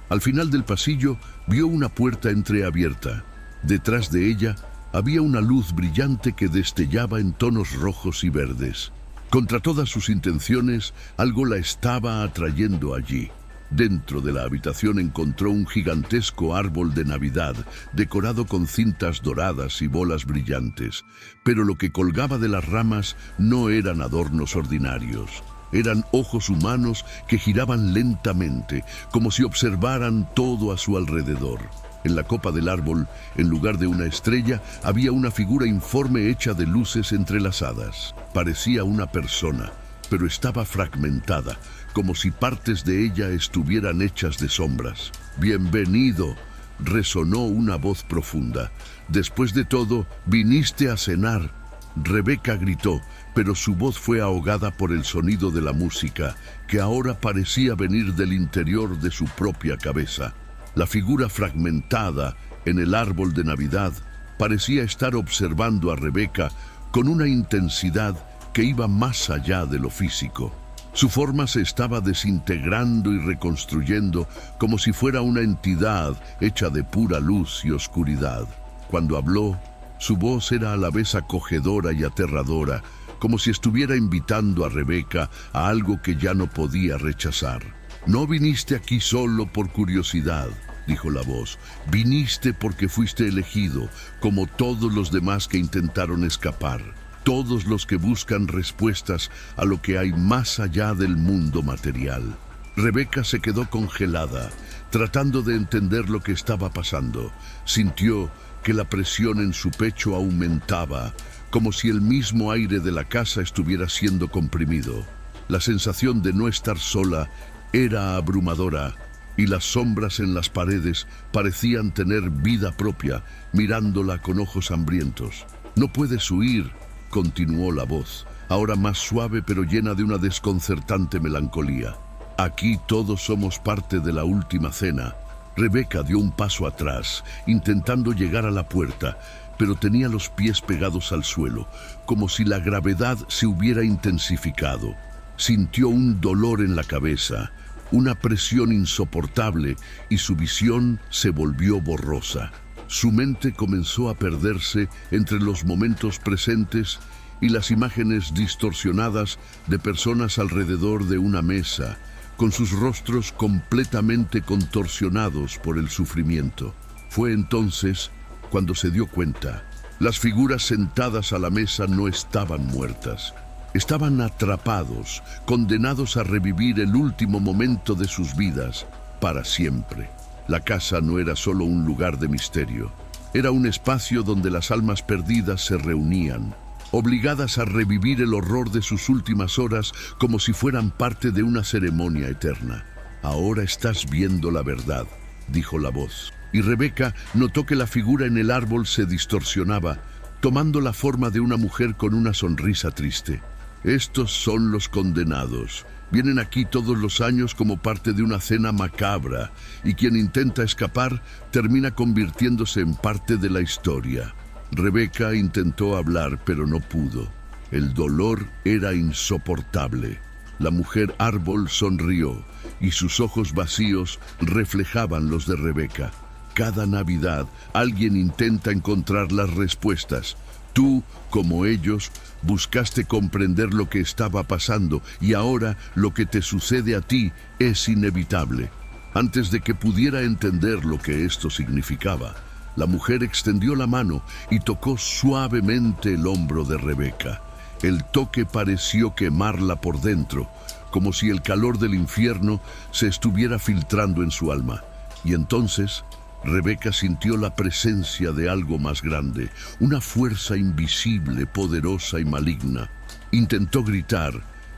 Al final del pasillo vio una puerta entreabierta. Detrás de ella había una luz brillante que destellaba en tonos rojos y verdes. Contra todas sus intenciones, algo la estaba atrayendo allí. Dentro de la habitación encontró un gigantesco árbol de Navidad, decorado con cintas doradas y bolas brillantes. Pero lo que colgaba de las ramas no eran adornos ordinarios. Eran ojos humanos que giraban lentamente, como si observaran todo a su alrededor. En la copa del árbol, en lugar de una estrella, había una figura informe hecha de luces entrelazadas. Parecía una persona, pero estaba fragmentada, como si partes de ella estuvieran hechas de sombras. «Bienvenido», resonó una voz profunda. «Después de todo, viniste a cenar». Rebeca gritó, pero su voz fue ahogada por el sonido de la música, que ahora parecía venir del interior de su propia cabeza. La figura fragmentada en el árbol de Navidad parecía estar observando a Rebeca con una intensidad que iba más allá de lo físico. Su forma se estaba desintegrando y reconstruyendo como si fuera una entidad hecha de pura luz y oscuridad. Cuando habló, su voz era a la vez acogedora y aterradora, como si estuviera invitando a Rebeca a algo que ya no podía rechazar. «No viniste aquí solo por curiosidad», dijo la voz. «Viniste porque fuiste elegido, como todos los demás que intentaron escapar. Todos los que buscan respuestas a lo que hay más allá del mundo material». Rebeca se quedó congelada, tratando de entender lo que estaba pasando. Sintió que la presión en su pecho aumentaba, como si el mismo aire de la casa estuviera siendo comprimido. La sensación de no estar sola era abrumadora, y las sombras en las paredes parecían tener vida propia, mirándola con ojos hambrientos. «No puedes huir», continuó la voz, ahora más suave pero llena de una desconcertante melancolía. «Aquí todos somos parte de la última cena». Rebeca dio un paso atrás, intentando llegar a la puerta, pero tenía los pies pegados al suelo, como si la gravedad se hubiera intensificado. Sintió un dolor en la cabeza, una presión insoportable, y su visión se volvió borrosa. Su mente comenzó a perderse entre los momentos presentes y las imágenes distorsionadas de personas alrededor de una mesa, con sus rostros completamente contorsionados por el sufrimiento. Fue entonces cuando se dio cuenta. Las figuras sentadas a la mesa no estaban muertas. Estaban atrapados, condenados a revivir el último momento de sus vidas para siempre. La casa no era solo un lugar de misterio. Era un espacio donde las almas perdidas se reunían, obligadas a revivir el horror de sus últimas horas como si fueran parte de una ceremonia eterna. «Ahora estás viendo la verdad», dijo la voz. Y Rebeca notó que la figura en el árbol se distorsionaba, tomando la forma de una mujer con una sonrisa triste. «Estos son los condenados. Vienen aquí todos los años como parte de una cena macabra, y quien intenta escapar termina convirtiéndose en parte de la historia». Rebeca intentó hablar, pero no pudo. El dolor era insoportable. La mujer árbol sonrió, y sus ojos vacíos reflejaban los de Rebeca. «Cada Navidad, alguien intenta encontrar las respuestas. Tú, como ellos, buscaste comprender lo que estaba pasando, y ahora lo que te sucede a ti es inevitable». Antes de que pudiera entender lo que esto significaba, la mujer extendió la mano y tocó suavemente el hombro de Rebeca. El toque pareció quemarla por dentro, como si el calor del infierno se estuviera filtrando en su alma. Y entonces Rebeca sintió la presencia de algo más grande, una fuerza invisible, poderosa y maligna. Intentó gritar,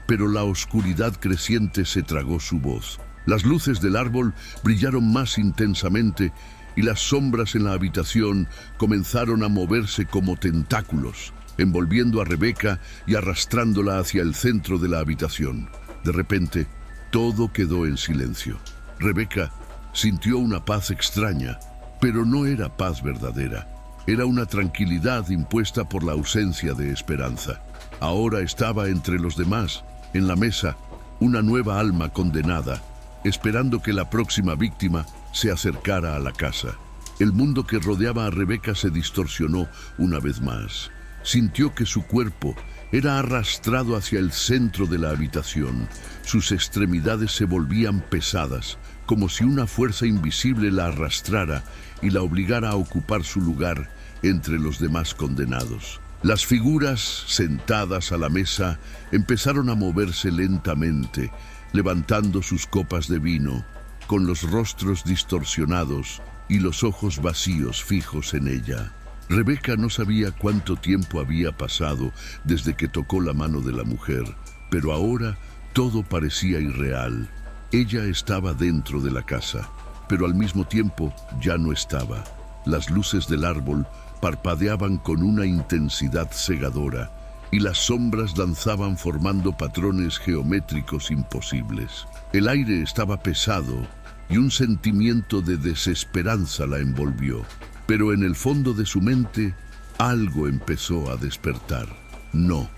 pero la oscuridad creciente se tragó su voz. Las luces del árbol brillaron más intensamente y las sombras en la habitación comenzaron a moverse como tentáculos, envolviendo a Rebeca y arrastrándola hacia el centro de la habitación. De repente, todo quedó en silencio. Rebeca sintió una paz extraña, pero no era paz verdadera. Era una tranquilidad impuesta por la ausencia de esperanza. Ahora estaba entre los demás, en la mesa, una nueva alma condenada, esperando que la próxima víctima se acercara a la casa. El mundo que rodeaba a Rebeca se distorsionó una vez más. Sintió que su cuerpo era arrastrado hacia el centro de la habitación. Sus extremidades se volvían pesadas, como si una fuerza invisible la arrastrara y la obligara a ocupar su lugar entre los demás condenados. Las figuras sentadas a la mesa empezaron a moverse lentamente, levantando sus copas de vino, con los rostros distorsionados y los ojos vacíos fijos en ella. Rebeca no sabía cuánto tiempo había pasado desde que tocó la mano de la mujer, pero ahora todo parecía irreal. Ella estaba dentro de la casa, pero al mismo tiempo ya no estaba. Las luces del árbol parpadeaban con una intensidad cegadora y las sombras danzaban formando patrones geométricos imposibles. El aire estaba pesado y un sentimiento de desesperanza la envolvió. Pero en el fondo de su mente, algo empezó a despertar. No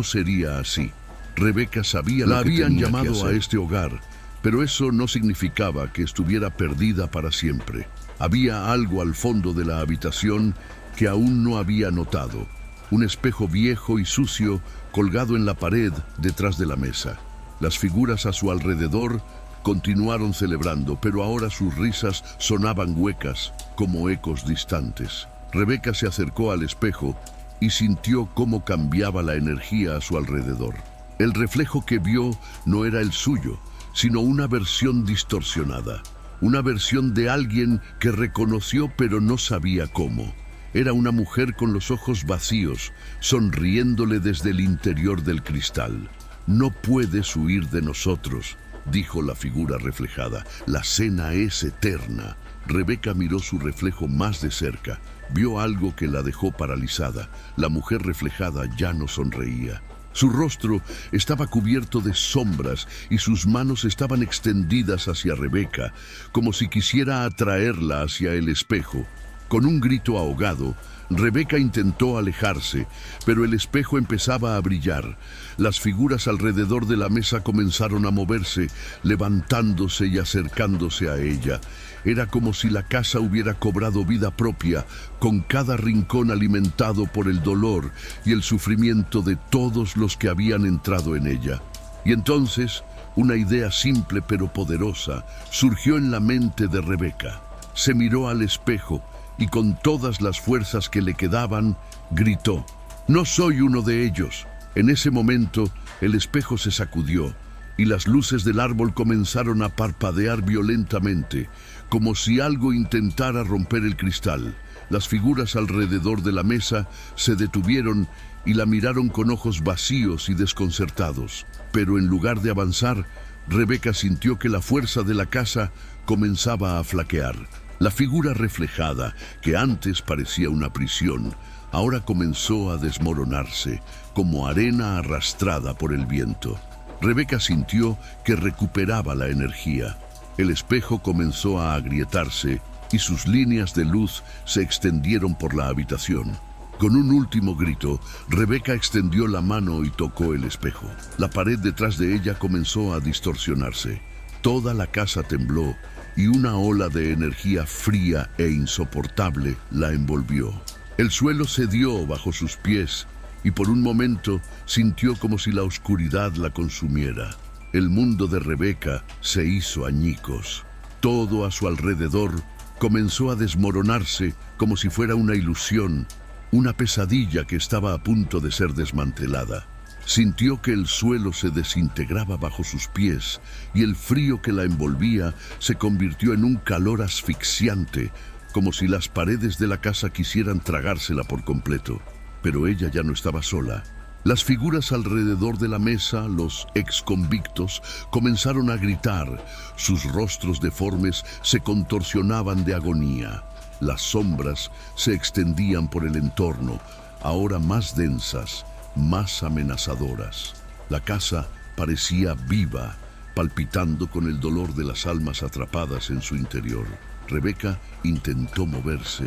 sería así. Rebeca sabía lo que tenía que hacer. La habían llamado a este hogar, pero eso no significaba que estuviera perdida para siempre. Había algo al fondo de la habitación que aún no había notado. Un espejo viejo y sucio colgado en la pared detrás de la mesa. Las figuras a su alrededor continuaron celebrando, pero ahora sus risas sonaban huecas, como ecos distantes. Rebeca se acercó al espejo y sintió cómo cambiaba la energía a su alrededor. El reflejo que vio no era el suyo, sino una versión distorsionada. Una versión de alguien que reconoció pero no sabía cómo. Era una mujer con los ojos vacíos, sonriéndole desde el interior del cristal. «No puedes huir de nosotros», dijo la figura reflejada. «La cena es eterna». Rebeca miró su reflejo más de cerca. Vio algo que la dejó paralizada. La mujer reflejada ya no sonreía. Su rostro estaba cubierto de sombras y sus manos estaban extendidas hacia Rebeca, como si quisiera atraerla hacia el espejo. Con un grito ahogado, Rebeca intentó alejarse, pero el espejo empezaba a brillar. Las figuras alrededor de la mesa comenzaron a moverse, levantándose y acercándose a ella. Era como si la casa hubiera cobrado vida propia, con cada rincón alimentado por el dolor y el sufrimiento de todos los que habían entrado en ella. Y entonces, una idea simple pero poderosa surgió en la mente de Rebeca. Se miró al espejo y con todas las fuerzas que le quedaban, gritó: «No soy uno de ellos». En ese momento, el espejo se sacudió y las luces del árbol comenzaron a parpadear violentamente, como si algo intentara romper el cristal. Las figuras alrededor de la mesa se detuvieron y la miraron con ojos vacíos y desconcertados. Pero en lugar de avanzar, Rebeca sintió que la fuerza de la casa comenzaba a flaquear. La figura reflejada, que antes parecía una prisión, ahora comenzó a desmoronarse, como arena arrastrada por el viento. Rebeca sintió que recuperaba la energía. El espejo comenzó a agrietarse y sus líneas de luz se extendieron por la habitación. Con un último grito, Rebeca extendió la mano y tocó el espejo. La pared detrás de ella comenzó a distorsionarse. Toda la casa tembló y una ola de energía fría e insoportable la envolvió. El suelo cedió bajo sus pies y por un momento sintió como si la oscuridad la consumiera. El mundo de Rebeca se hizo añicos. Todo a su alrededor comenzó a desmoronarse como si fuera una ilusión, una pesadilla que estaba a punto de ser desmantelada. Sintió que el suelo se desintegraba bajo sus pies y el frío que la envolvía se convirtió en un calor asfixiante, como si las paredes de la casa quisieran tragársela por completo. Pero ella ya no estaba sola. Las figuras alrededor de la mesa, los exconvictos, comenzaron a gritar. Sus rostros deformes se contorsionaban de agonía. Las sombras se extendían por el entorno, ahora más densas, más amenazadoras. La casa parecía viva, palpitando con el dolor de las almas atrapadas en su interior. Rebeca intentó moverse,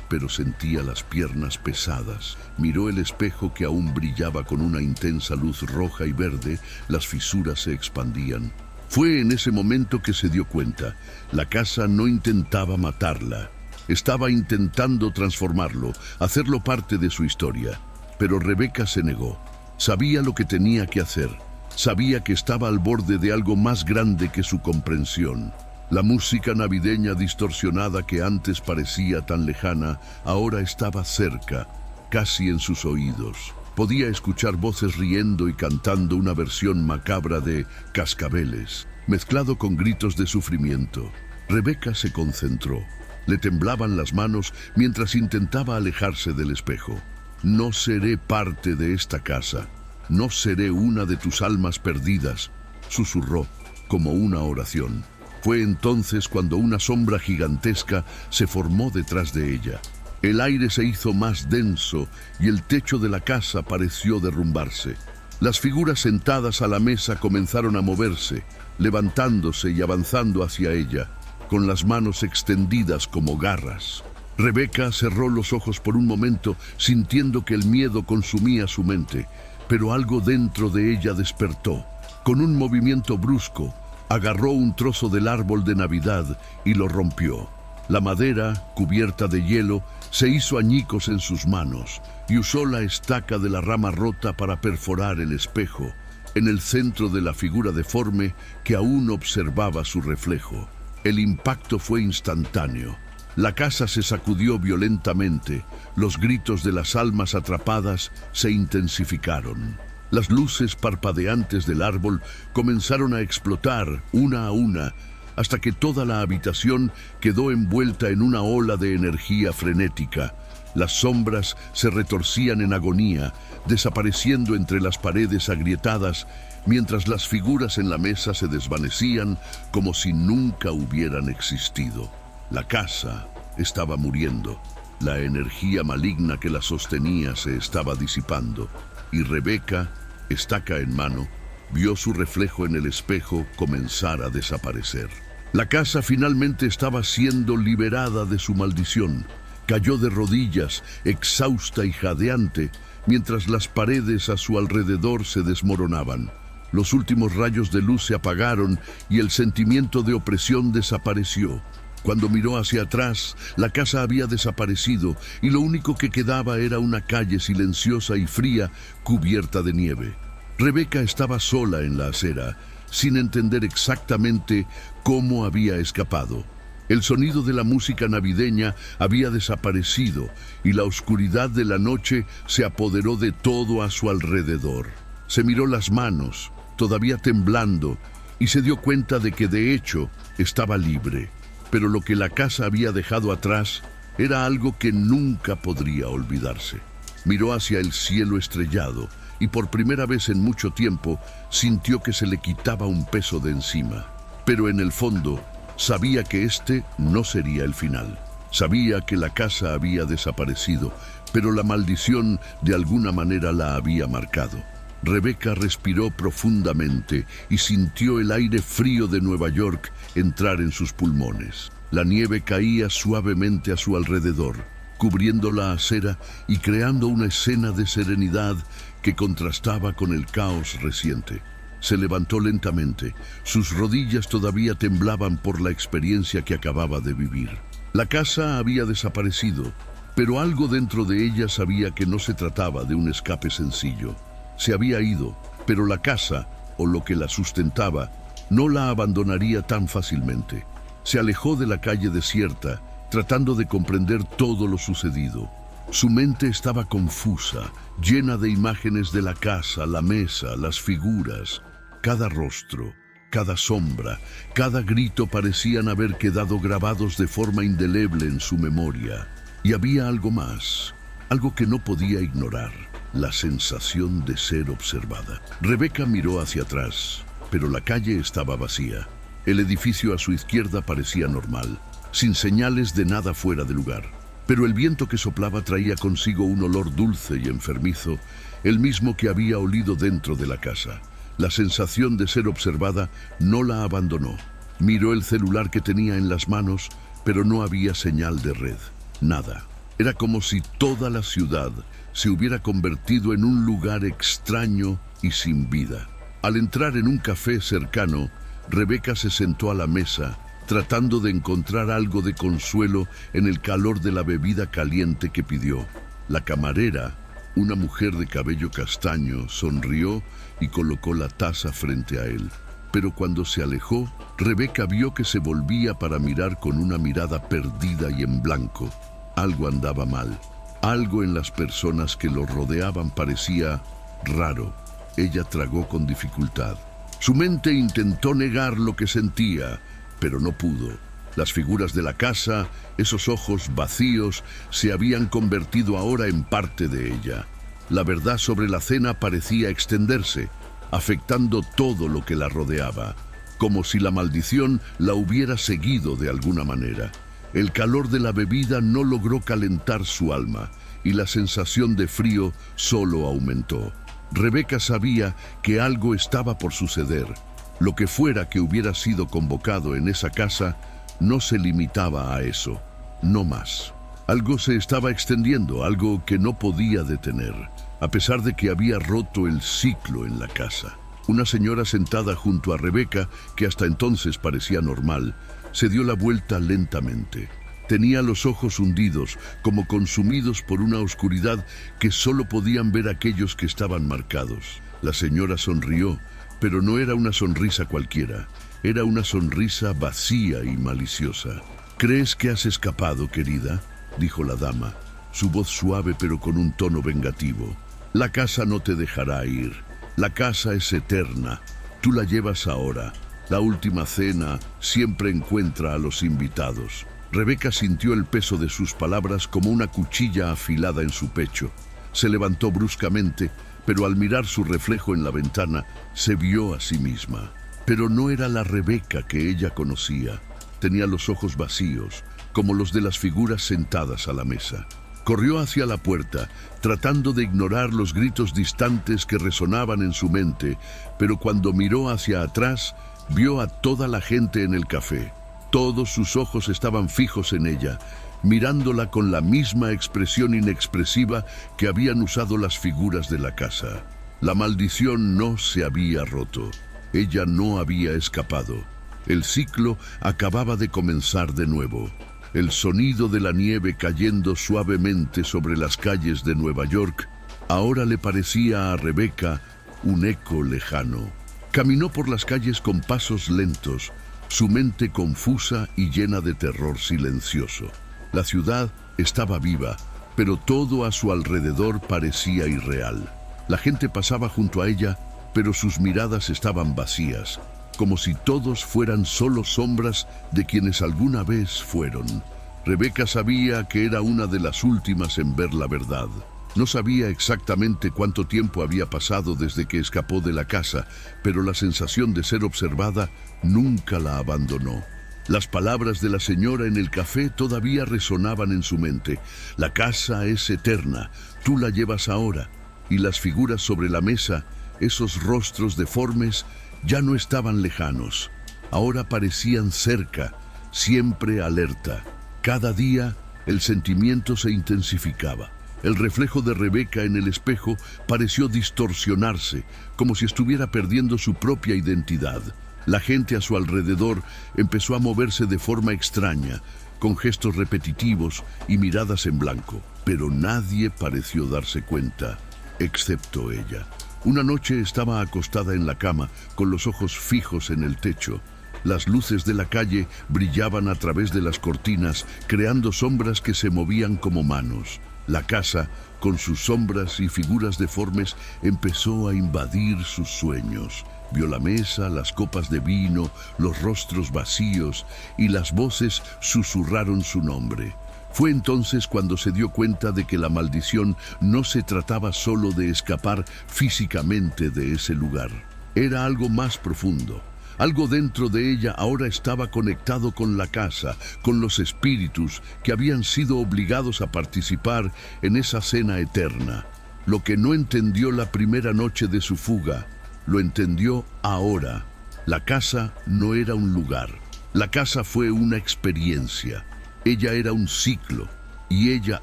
pero sentía las piernas pesadas. Miró el espejo que aún brillaba con una intensa luz roja y verde. Las fisuras se expandían. Fue en ese momento que se dio cuenta. La casa no intentaba matarla. Estaba intentando transformarlo, hacerlo parte de su historia. Pero Rebeca se negó. Sabía lo que tenía que hacer. Sabía que estaba al borde de algo más grande que su comprensión. La música navideña distorsionada que antes parecía tan lejana, ahora estaba cerca, casi en sus oídos. Podía escuchar voces riendo y cantando una versión macabra de Cascabeles, mezclado con gritos de sufrimiento. Rebeca se concentró. Le temblaban las manos mientras intentaba alejarse del espejo. No seré parte de esta casa. No seré una de tus almas perdidas, susurró como una oración. Fue entonces cuando una sombra gigantesca se formó detrás de ella. El aire se hizo más denso y el techo de la casa pareció derrumbarse. Las figuras sentadas a la mesa comenzaron a moverse, levantándose y avanzando hacia ella, con las manos extendidas como garras. Rebeca cerró los ojos por un momento, sintiendo que el miedo consumía su mente, pero algo dentro de ella despertó. Con un movimiento brusco, agarró un trozo del árbol de Navidad y lo rompió. La madera, cubierta de hielo, se hizo añicos en sus manos y usó la estaca de la rama rota para perforar el espejo, en el centro de la figura deforme que aún observaba su reflejo. El impacto fue instantáneo. La casa se sacudió violentamente, los gritos de las almas atrapadas se intensificaron. Las luces parpadeantes del árbol comenzaron a explotar una a una, hasta que toda la habitación quedó envuelta en una ola de energía frenética. Las sombras se retorcían en agonía, desapareciendo entre las paredes agrietadas, mientras las figuras en la mesa se desvanecían como si nunca hubieran existido. La casa estaba muriendo. La energía maligna que la sostenía se estaba disipando, y Rebeca, estaca en mano, vio su reflejo en el espejo comenzar a desaparecer. La casa finalmente estaba siendo liberada de su maldición. Cayó de rodillas, exhausta y jadeante, mientras las paredes a su alrededor se desmoronaban. Los últimos rayos de luz se apagaron y el sentimiento de opresión desapareció. Cuando miró hacia atrás, la casa había desaparecido y lo único que quedaba era una calle silenciosa y fría cubierta de nieve. Rebeca estaba sola en la acera, sin entender exactamente cómo había escapado. El sonido de la música navideña había desaparecido y la oscuridad de la noche se apoderó de todo a su alrededor. Se miró las manos, todavía temblando, y se dio cuenta de que de hecho estaba libre. Pero lo que la casa había dejado atrás era algo que nunca podría olvidarse. Miró hacia el cielo estrellado y por primera vez en mucho tiempo sintió que se le quitaba un peso de encima. Pero en el fondo sabía que este no sería el final. Sabía que la casa había desaparecido, pero la maldición de alguna manera la había marcado. Rebeca respiró profundamente y sintió el aire frío de Nueva York entrar en sus pulmones. La nieve caía suavemente a su alrededor, cubriendo la acera y creando una escena de serenidad que contrastaba con el caos reciente. Se levantó lentamente. Sus rodillas todavía temblaban por la experiencia que acababa de vivir. La casa había desaparecido, pero algo dentro de ella sabía que no se trataba de un escape sencillo. Se había ido, pero la casa, o lo que la sustentaba, no la abandonaría tan fácilmente. Se alejó de la calle desierta, tratando de comprender todo lo sucedido. Su mente estaba confusa, llena de imágenes de la casa, la mesa, las figuras. Cada rostro, cada sombra, cada grito parecían haber quedado grabados de forma indeleble en su memoria. Y había algo más, algo que no podía ignorar, la sensación de ser observada. Rebeca miró hacia atrás, pero la calle estaba vacía. El edificio a su izquierda parecía normal, sin señales de nada fuera de lugar. Pero el viento que soplaba traía consigo un olor dulce y enfermizo, el mismo que había olido dentro de la casa. La sensación de ser observada no la abandonó. Miró el celular que tenía en las manos, pero no había señal de red. Nada. Era como si toda la ciudad se hubiera convertido en un lugar extraño y sin vida. Al entrar en un café cercano, Rebeca se sentó a la mesa, tratando de encontrar algo de consuelo en el calor de la bebida caliente que pidió. La camarera, una mujer de cabello castaño, sonrió y colocó la taza frente a él. Pero cuando se alejó, Rebeca vio que se volvía para mirar con una mirada perdida y en blanco. Algo andaba mal. Algo en las personas que lo rodeaban parecía raro. Ella tragó con dificultad. Su mente intentó negar lo que sentía, pero no pudo. Las figuras de la casa, esos ojos vacíos, se habían convertido ahora en parte de ella. La verdad sobre la cena parecía extenderse, afectando todo lo que la rodeaba, como si la maldición la hubiera seguido de alguna manera. El calor de la bebida no logró calentar su alma, y la sensación de frío solo aumentó. Rebeca sabía que algo estaba por suceder. Lo que fuera que hubiera sido convocado en esa casa no se limitaba a eso, no más. Algo se estaba extendiendo, algo que no podía detener, a pesar de que había roto el ciclo en la casa. Una señora sentada junto a Rebeca, que hasta entonces parecía normal, se dio la vuelta lentamente. Tenía los ojos hundidos, como consumidos por una oscuridad que solo podían ver aquellos que estaban marcados. La señora sonrió, pero no era una sonrisa cualquiera. Era una sonrisa vacía y maliciosa. «¿Crees que has escapado, querida?», dijo la dama, su voz suave pero con un tono vengativo. «La casa no te dejará ir. La casa es eterna. Tú la llevas ahora. La última cena siempre encuentra a los invitados». Rebeca sintió el peso de sus palabras como una cuchilla afilada en su pecho. Se levantó bruscamente, pero al mirar su reflejo en la ventana, se vio a sí misma. Pero no era la Rebeca que ella conocía. Tenía los ojos vacíos, como los de las figuras sentadas a la mesa. Corrió hacia la puerta, tratando de ignorar los gritos distantes que resonaban en su mente, pero cuando miró hacia atrás, vio a toda la gente en el café. Todos sus ojos estaban fijos en ella, mirándola con la misma expresión inexpresiva que habían usado las figuras de la casa. La maldición no se había roto. Ella no había escapado. El ciclo acababa de comenzar de nuevo. El sonido de la nieve cayendo suavemente sobre las calles de Nueva York ahora le parecía a Rebeca un eco lejano. Caminó por las calles con pasos lentos, su mente confusa y llena de terror silencioso. La ciudad estaba viva, pero todo a su alrededor parecía irreal. La gente pasaba junto a ella, pero sus miradas estaban vacías, como si todos fueran solo sombras de quienes alguna vez fueron. Rebeca sabía que era una de las últimas en ver la verdad. No sabía exactamente cuánto tiempo había pasado desde que escapó de la casa, pero la sensación de ser observada nunca la abandonó. Las palabras de la señora en el café todavía resonaban en su mente. La casa es eterna, tú la llevas ahora. Y las figuras sobre la mesa, esos rostros deformes, ya no estaban lejanos. Ahora parecían cerca, siempre alerta. Cada día el sentimiento se intensificaba. El reflejo de Rebeca en el espejo pareció distorsionarse, como si estuviera perdiendo su propia identidad. La gente a su alrededor empezó a moverse de forma extraña, con gestos repetitivos y miradas en blanco. Pero nadie pareció darse cuenta, excepto ella. Una noche estaba acostada en la cama, con los ojos fijos en el techo. Las luces de la calle brillaban a través de las cortinas, creando sombras que se movían como manos. La casa, con sus sombras y figuras deformes, empezó a invadir sus sueños. Vio la mesa, las copas de vino, los rostros vacíos, y las voces susurraron su nombre. Fue entonces cuando se dio cuenta de que la maldición no se trataba solo de escapar físicamente de ese lugar. Era algo más profundo. Algo dentro de ella ahora estaba conectado con la casa, con los espíritus que habían sido obligados a participar en esa cena eterna. Lo que no entendió la primera noche de su fuga, lo entendió ahora. La casa no era un lugar. La casa fue una experiencia. Ella era un ciclo, y ella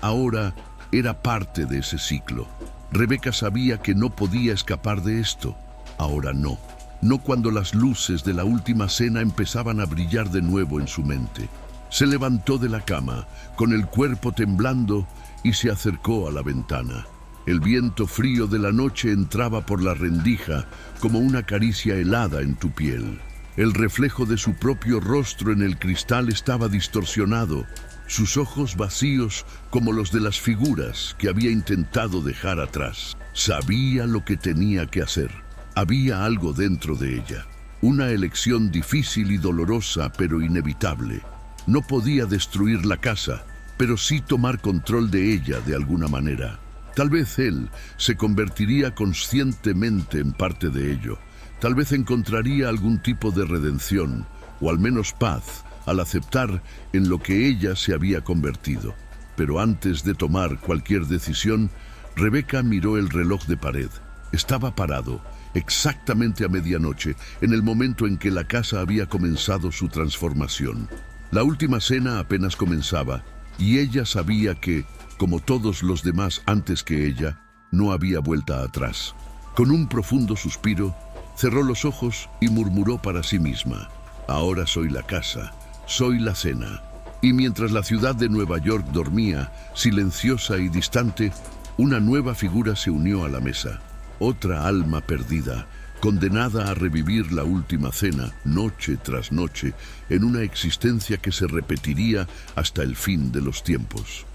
ahora era parte de ese ciclo. Rebeca sabía que no podía escapar de esto. Ahora no. No cuando las luces de la última cena empezaban a brillar de nuevo en su mente. Se levantó de la cama, con el cuerpo temblando, y se acercó a la ventana. El viento frío de la noche entraba por la rendija como una caricia helada en tu piel. El reflejo de su propio rostro en el cristal estaba distorsionado, sus ojos vacíos como los de las figuras que había intentado dejar atrás. Sabía lo que tenía que hacer. Había algo dentro de ella, una elección difícil y dolorosa, pero inevitable. No podía destruir la casa, pero sí tomar control de ella de alguna manera. Tal vez él se convertiría conscientemente en parte de ello. Tal vez encontraría algún tipo de redención, o al menos paz, al aceptar en lo que ella se había convertido. Pero antes de tomar cualquier decisión, Rebeca miró el reloj de pared. Estaba parado, exactamente a medianoche, en el momento en que la casa había comenzado su transformación. La última cena apenas comenzaba, y ella sabía que, como todos los demás antes que ella, no había vuelta atrás. Con un profundo suspiro, cerró los ojos y murmuró para sí misma: ahora soy la casa, soy la cena. Y mientras la ciudad de Nueva York dormía, silenciosa y distante, una nueva figura se unió a la mesa. Otra alma perdida, condenada a revivir la última cena, noche tras noche, en una existencia que se repetiría hasta el fin de los tiempos.